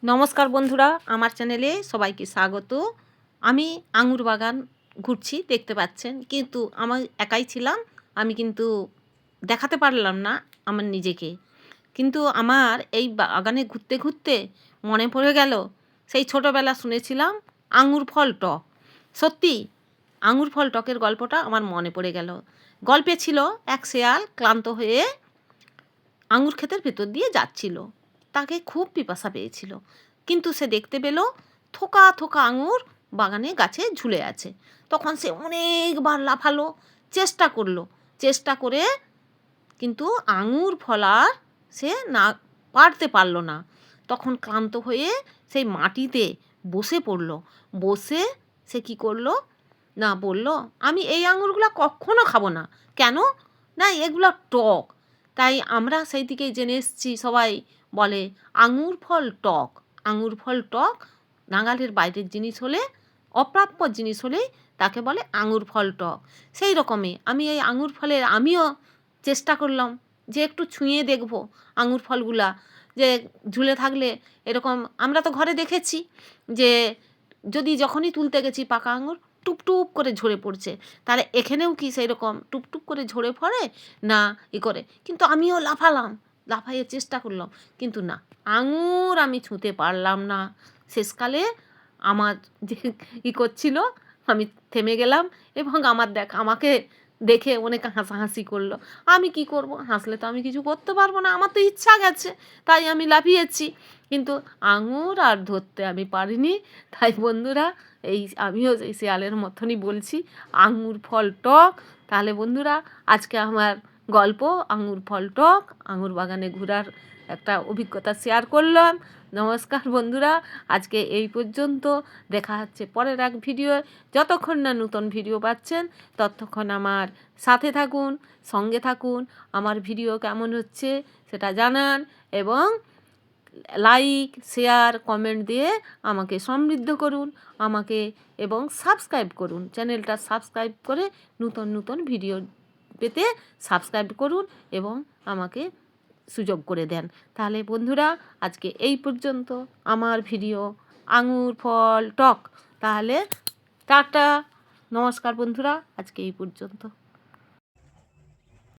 নমস্কার বন্ধুরা, আমার চ্যানেলে সবাইকে স্বাগত। আমি আঙুর বাগান ঘুরছি, দেখতে পাচ্ছেন, কিন্তু আমার একাই ছিলাম। আমি কিন্তু দেখাতে পারলাম না আমার নিজেকে। কিন্তু আমার এই বাগানে ঘুরতে ঘুরতে মনে পড়ে গেল সেই ছোটোবেলা শুনেছিলাম আঙুর ফল টক। সত্যি আঙুর ফল টকের গল্পটা আমার মনে পড়ে গেল। গল্পে ছিল এক শেয়াল ক্লান্ত হয়ে আঙুর ক্ষেতের ভেতর দিয়ে যাচ্ছিল। তাকে খুব পিপাসা পেয়েছিল, কিন্তু সে দেখতে পেল থোকা থোকা আঙুর বাগানে গাছে ঝুলে আছে। তখন সে অনেকবার লাফালো, চেষ্টা করলো, চেষ্টা করে কিন্তু আঙুর ফলার সে না পারতে পারল না। তখন ক্লান্ত হয়ে সেই মাটিতে বসে পড়ল। বসে সে কি করলো না, বলল, আমি এই আঙুরগুলো কখনো খাবো না। কেন? না, এগুলো টক। তাই আমরা সেই দিকেই জেনে এসেছি, সবাই বলে আঙুর ফল টক। আঙুর ফল টক নাগালের বাইরের জিনিস হলে, অপ্রাপ্য জিনিস হলেই তাকে বলে আঙুর ফল টক। সেই রকমই আমি এই আঙুর ফলের আমিও চেষ্টা করলাম যে একটু ছুঁয়ে দেখব আঙুর ফলগুলা, যে ঝুলে থাকলে এরকম আমরা তো ঘরে দেখেছি যে যদি যখনই তুলতে গেছি পাকা আঙুর টুপটুপ করে ঝরে পড়ছে। তাহলে এখানেও কি সেই রকম টুপটুপ করে ঝরে পড়ে না করে? কিন্তু আমিও লাফালাম, লাফাইয়ে চেষ্টা করলাম, কিন্তু না, আঙুর আমি ছুঁতে পারলাম না। শেষকালে আমার যে করছিল, আমি থেমে গেলাম এবং আমাকে দেখে অনেকে হাসাহাসি করলো। আমি কি করব? হাসলে তো আমি কিছু করতে পারবো না, আমার তো ইচ্ছা গেছে, তাই আমি লাফিয়েছি। কিন্তু আঙুর আর ধরতে আমি পারিনি। তাই বন্ধুরা, আমিও এই শেয়ালের মতনই বলছি, আঙুর ফল টক। তাহলে বন্ধুরা, আজকে আমার গল্প আঙুর ফল টক, আঙুর বাগানে ঘোরার একটা অভিজ্ঞতা শেয়ার করলাম। নমস্কার বন্ধুরা, আজকে এই পর্যন্ত। দেখা হচ্ছে পরের এক ভিডিও। যতক্ষণ না নতুন ভিডিও পাচ্ছেন ততক্ষণ আমার সাথে থাকুন, সঙ্গে থাকুন। আমার ভিডিও কেমন হচ্ছে সেটা জানান এবং লাইক, শেয়ার, কমেন্ট দিয়ে আমাকে সমৃদ্ধ করুন আমাকে, এবং সাবস্ক্রাইব করুন। চ্যানেলটা সাবস্ক্রাইব করে নতুন নতুন ভিডিও পেতে সাবস্ক্রাইব করুন এবং আমাকে সুযোগ করে দেন। তাহলে বন্ধুরা, আজকে এই পর্যন্ত আমার ভিডিও আঙুর ফল টক। তাহলে টাটা, নমস্কার বন্ধুরা, আজকে এই পর্যন্ত।